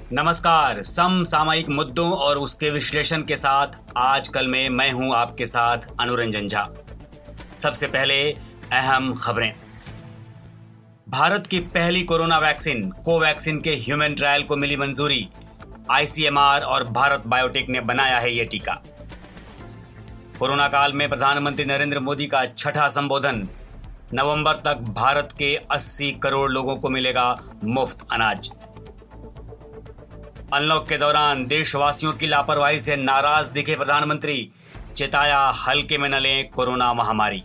नमस्कार। समसामयिक मुद्दों और उसके विश्लेषण के साथ आजकल में मैं हूं आपके साथ अनुरंजन झा। सबसे पहले अहम खबरें। भारत की पहली कोरोना वैक्सीन कोवैक्सीन के ह्यूमन ट्रायल को मिली मंजूरी। आईसीएमआर और भारत बायोटेक ने बनाया है ये टीका। कोरोना काल में प्रधानमंत्री नरेंद्र मोदी का छठा संबोधन। नवंबर तक भारत के 80 करोड़ लोगों को मिलेगा मुफ्त अनाज। अनलॉक के दौरान देशवासियों की लापरवाही से नाराज दिखे प्रधानमंत्री। चेताया हल्के में न लें कोरोना महामारी।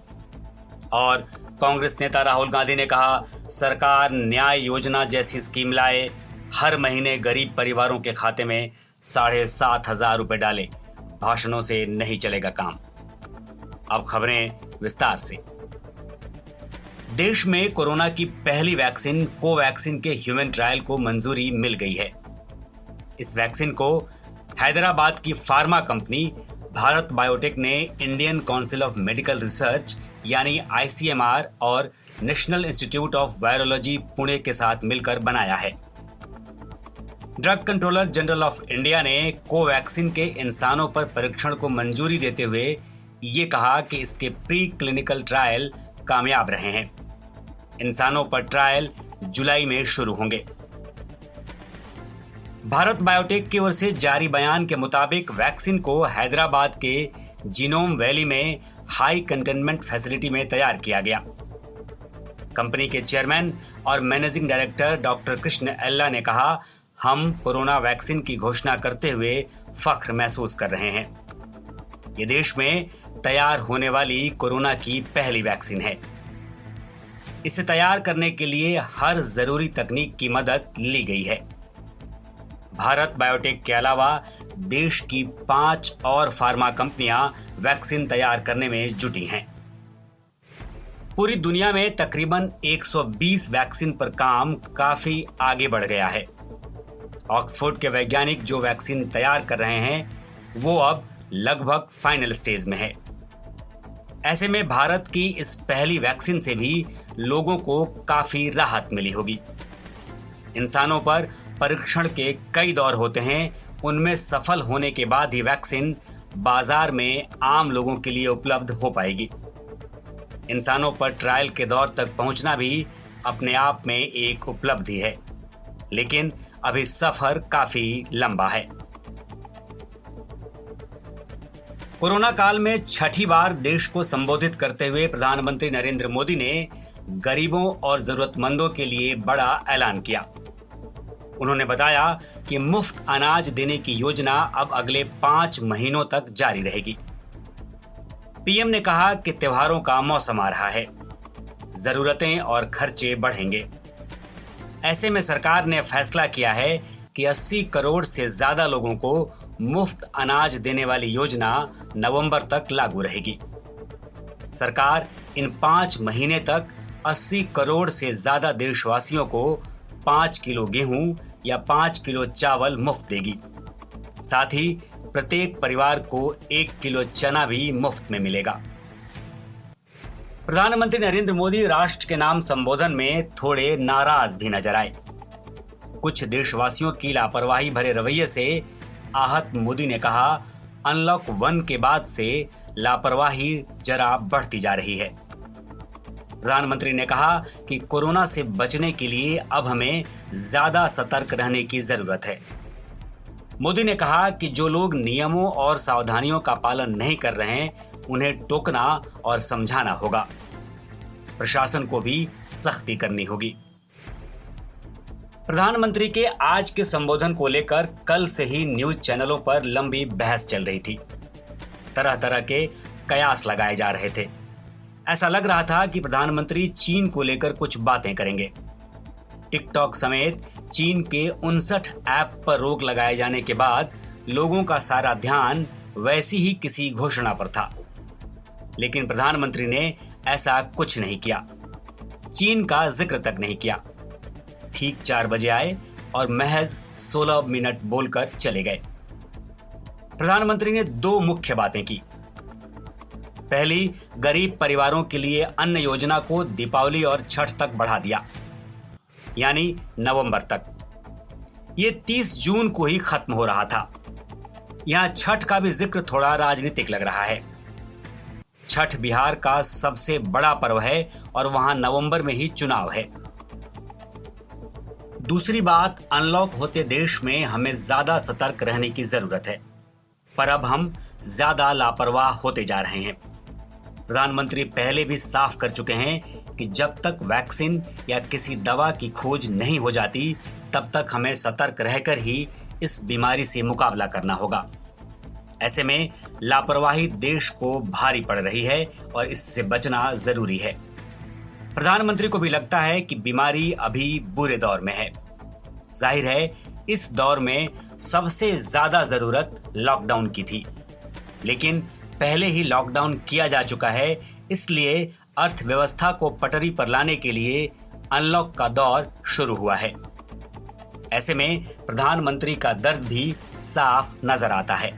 और कांग्रेस नेता राहुल गांधी ने कहा सरकार न्याय योजना जैसी स्कीम लाए, हर महीने गरीब परिवारों के खाते में 7,500 रुपए डाले, भाषणों से नहीं चलेगा काम। अब खबरें विस्तार से। देश में कोरोना की पहली वैक्सीन कोवैक्सीन के ह्यूमन ट्रायल को मंजूरी मिल गई है। इस वैक्सीन को हैदराबाद की फार्मा कंपनी भारत बायोटेक ने Indian council of medical research यानी आईसीएमआर और national institute of virology Pune के साथ मिलकर बनाया है। Drug controller general of India ने कोवैक्सीन के इंसानों पर परीक्षण को मंजूरी देते हुए ये कहा कि इसके प्री क्लिनिकल ट्रायल कामयाब रहे हैं। इंसानों पर ट्रायल जुलाई में शुरू होंगे। भारत बायोटेक की ओर से जारी बयान के मुताबिक वैक्सीन को हैदराबाद के जीनोम वैली में हाई कंटेनमेंट फैसिलिटी में तैयार किया गया। कंपनी के चेयरमैन और मैनेजिंग डायरेक्टर डॉक्टर कृष्ण एल्ला ने कहा, हम कोरोना वैक्सीन की घोषणा करते हुए फख्र महसूस कर रहे हैं। ये देश में तैयार होने वाली कोरोना की पहली वैक्सीन है। इसे तैयार करने के लिए हर जरूरी तकनीक की मदद ली गई है। भारत बायोटेक के अलावा देश की 5 और फार्मा कंपनियां वैक्सीन तैयार करने में जुटी हैं। पूरी दुनिया में तकरीबन 120 वैक्सीन पर काम काफी आगे बढ़ गया है। ऑक्सफोर्ड के वैज्ञानिक जो वैक्सीन तैयार कर रहे हैं वो अब लगभग फाइनल स्टेज में है। ऐसे में भारत की इस पहली वैक्सीन से भी लोगों को काफी राहत मिली होगी। इंसानों पर परीक्षण के कई दौर होते हैं, उनमें सफल होने के बाद ही वैक्सीन बाजार में आम लोगों के लिए उपलब्ध हो पाएगी। इंसानों पर ट्रायल के दौर तक पहुंचना भी अपने आप में एक उपलब्धि है, लेकिन अभी सफर काफी लंबा है। कोरोना काल में छठी बार देश को संबोधित करते हुए प्रधानमंत्री नरेंद्र मोदी ने गरीबों और जरूरतमंदों के लिए बड़ा ऐलान किया। उन्होंने बताया कि मुफ्त अनाज देने की योजना अब अगले 5 महीनों तक जारी रहेगी। पीएम ने कहा कि त्योहारों का मौसम आ रहा है, जरूरतें और खर्चे बढ़ेंगे। ऐसे में सरकार ने फैसला किया है कि 80 करोड़ से ज्यादा लोगों को मुफ्त अनाज देने वाली योजना नवंबर तक लागू रहेगी। सरकार इन 5 महीने तक 80 करोड़ से ज्यादा देशवासियों को 5 किलो गेहूं या 5 किलो चावल मुफ्त देगी। साथ ही प्रत्येक परिवार को 1 किलो चना भी मुफ्त में मिलेगा। प्रधानमंत्री नरेंद्र मोदी राष्ट्र के नाम संबोधन में थोड़े नाराज भी नजर आए। कुछ देशवासियों की लापरवाही भरे रवैये से आहत मोदी ने कहा, अनलॉक 1 के बाद से लापरवाही जरा बढ़ती जा रही है। प्रधानमंत्री ने कहा कि कोरोना से बचने के लिए अब हमें ज्यादा सतर्क रहने की जरूरत है। मोदी ने कहा कि जो लोग नियमों और सावधानियों का पालन नहीं कर रहे हैं उन्हें टोकना और समझाना होगा। प्रशासन को भी सख्ती करनी होगी। प्रधानमंत्री के आज के संबोधन को लेकर कल से ही न्यूज चैनलों पर लंबी बहस चल रही थी। तरह तरह के कयास लगाए जा रहे थे। ऐसा लग रहा था कि प्रधानमंत्री चीन को लेकर कुछ बातें करेंगे। टिकटॉक समेत चीन के 59 ऐप पर रोक लगाए जाने के बाद लोगों का सारा ध्यान वैसी ही किसी घोषणा पर था, लेकिन प्रधानमंत्री ने ऐसा कुछ नहीं किया। चीन का जिक्र तक नहीं किया। ठीक 4 बजे आए और महज 16 मिनट बोलकर चले गए। प्रधानमंत्री ने 2 मुख्य बातें की। पहली, गरीब परिवारों के लिए अन्न योजना को दीपावली और छठ तक बढ़ा दिया, यानी नवंबर तक। ये 30 जून को ही खत्म हो रहा था। यहाँ छठ का भी जिक्र थोड़ा राजनीतिक लग रहा है। छठ बिहार का सबसे बड़ा पर्व है और वहां नवंबर में ही चुनाव है। दूसरी बात, अनलॉक होते देश में हमें ज्यादा सतर्क रहने की जरूरत है, पर अब हम ज्यादा लापरवाह होते जा रहे हैं। प्रधानमंत्री पहले भी साफ कर चुके हैं कि जब तक वैक्सीन या किसी दवा की खोज नहीं हो जाती, तब तक हमें सतर्क रहकर ही इस बीमारी से मुकाबला करना होगा। ऐसे में लापरवाही देश को भारी पड़ रही है और इससे बचना जरूरी है। प्रधानमंत्री को भी लगता है कि बीमारी अभी बुरे दौर में है। जाहिर है, इस दौर में सबसे ज्यादा जरूरत लॉकडाउन की थी, लेकिन पहले ही लॉकडाउन किया जा चुका है, इसलिए अर्थव्यवस्था को पटरी पर लाने के लिए अनलॉक का दौर शुरू हुआ है। ऐसे में प्रधानमंत्री का दर्द भी साफ नजर आता है।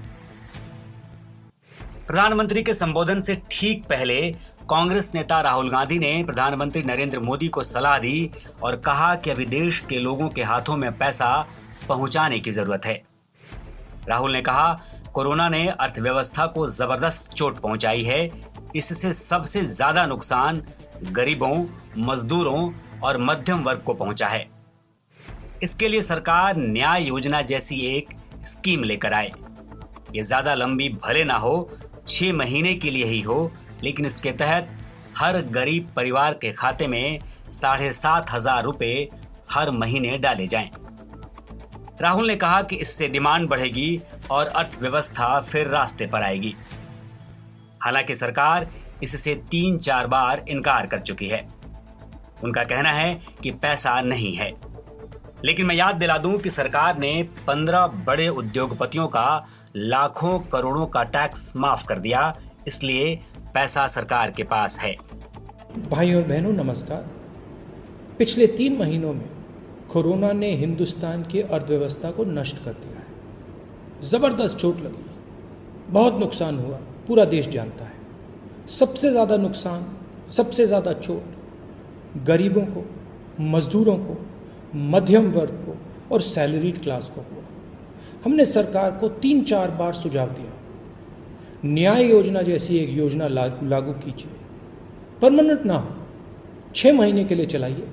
प्रधानमंत्री के संबोधन से ठीक पहले कांग्रेस नेता राहुल गांधी ने प्रधानमंत्री नरेंद्र मोदी को सलाह दी और कहा कि अभी देश के लोगों के हाथों में पैसा पहुंचाने की जरूरत है। राहुल ने कहा, कोरोना ने अर्थव्यवस्था को जबरदस्त चोट पहुंचाई है। इससे सबसे ज्यादा नुकसान गरीबों, मजदूरों और मध्यम वर्ग को पहुंचा है। इसके लिए सरकार न्याय योजना जैसी एक स्कीम लेकर आए। ये ज्यादा लंबी भले ना हो, 6 महीने के लिए ही हो, लेकिन इसके तहत हर गरीब परिवार के खाते में 7,500 रुपए हर महीने डाले जाएं। राहुल ने कहा कि इससे डिमांड बढ़ेगी और अर्थव्यवस्था फिर रास्ते पर आएगी। हालांकि सरकार इससे 3-4 बार इनकार कर चुकी है। उनका कहना है कि पैसा नहीं है। लेकिन मैं याद दिला दूं कि सरकार ने 15 बड़े उद्योगपतियों का लाखों करोड़ों का टैक्स माफ कर दिया, इसलिए पैसा सरकार के पास है। भाइयों और बहनों, नमस्कार। पिछले 3 महीनों में कोरोना ने हिंदुस्तान की अर्थव्यवस्था को नष्ट कर दिया है। जबरदस्त चोट लगी, बहुत नुकसान हुआ, पूरा देश जानता है। सबसे ज्यादा नुकसान, सबसे ज्यादा चोट गरीबों को, मजदूरों को, मध्यम वर्ग को और सैलरीड क्लास को हुआ। हमने सरकार को 3-4 बार सुझाव दिया, न्याय योजना जैसी एक योजना लागू कीजिए, परमानेंट ना हो, 6 महीने के लिए चलाइए।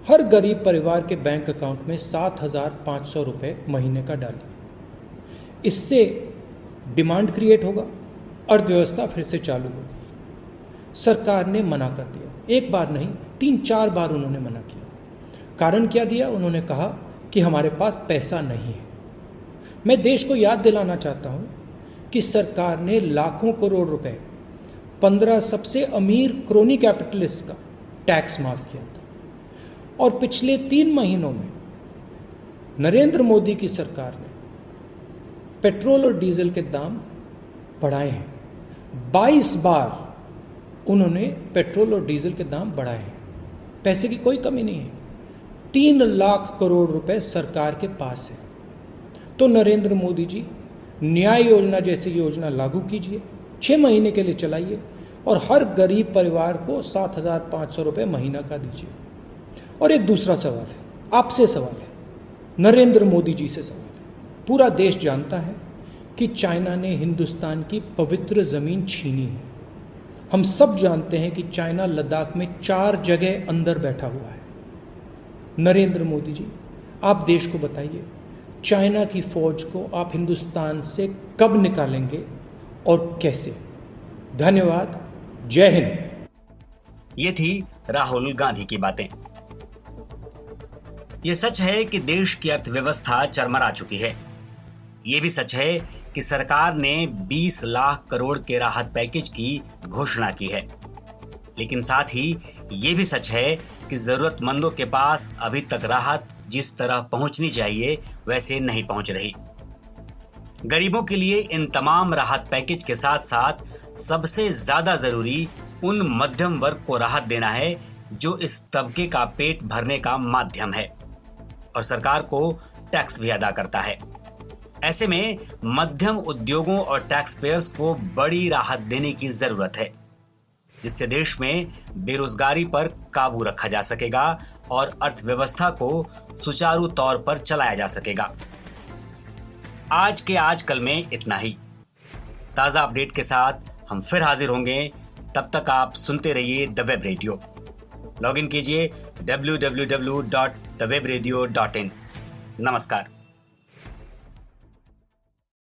हर गरीब परिवार के बैंक अकाउंट में 7,500 रुपये महीने का डालिए। इससे डिमांड क्रिएट होगा, अर्थव्यवस्था फिर से चालू होगी। सरकार ने मना कर दिया, एक बार नहीं 3-4 बार उन्होंने मना किया। कारण क्या दिया? उन्होंने कहा कि हमारे पास पैसा नहीं है। मैं देश को याद दिलाना चाहता हूं कि सरकार ने लाखों करोड़ रुपए 15 सबसे अमीर क्रोनी कैपिटलिस्ट का टैक्स माफ किया था। और पिछले 3 महीनों में नरेंद्र मोदी की सरकार ने पेट्रोल और डीजल के दाम बढ़ाए हैं। 22 बार उन्होंने पेट्रोल और डीजल के दाम बढ़ाए हैं। पैसे की कोई कमी नहीं है। 3 लाख करोड़ रुपए सरकार के पास है। तो नरेंद्र मोदी जी, न्याय योजना जैसी योजना लागू कीजिए, 6 महीने के लिए चलाइए और हर गरीब परिवार को 7,500 रुपये महीना का दीजिए। और एक दूसरा सवाल है, आपसे सवाल है, नरेंद्र मोदी जी से सवाल है। पूरा देश जानता है कि चाइना ने हिंदुस्तान की पवित्र जमीन छीनी है। हम सब जानते हैं कि चाइना लद्दाख में 4 जगह अंदर बैठा हुआ है। नरेंद्र मोदी जी, आप देश को बताइए, चाइना की फौज को आप हिंदुस्तान से कब निकालेंगे और कैसे? धन्यवाद। जय हिंद। ये थी राहुल गांधी की बातें। ये सच है कि देश की अर्थव्यवस्था चरमरा चुकी है। ये भी सच है कि सरकार ने 20 लाख करोड़ के राहत पैकेज की घोषणा की है। लेकिन साथ ही ये भी सच है कि जरूरतमंदों के पास अभी तक राहत जिस तरह पहुंचनी चाहिए वैसे नहीं पहुंच रही। गरीबों के लिए इन तमाम राहत पैकेज के साथ साथ सबसे ज्यादा जरूरी उन मध्यम वर्ग को राहत देना है जो इस तबके का पेट भरने का माध्यम है और सरकार को टैक्स भी अदा करता है। ऐसे में मध्यम उद्योगों और टैक्स पेयर्स को बड़ी राहत देने की जरूरत है, जिससे देश में बेरोजगारी पर काबू रखा जा सकेगा और अर्थव्यवस्था को सुचारू तौर पर चलाया जा सकेगा। आज के आजकल में इतना ही। ताज़ा अपडेट के साथ हम फिर हाजिर होंगे। तब तक आप सुनते रहिए द वेब रेडियो। लॉगिन कीजिए www.thewebradio.in। नमस्कार।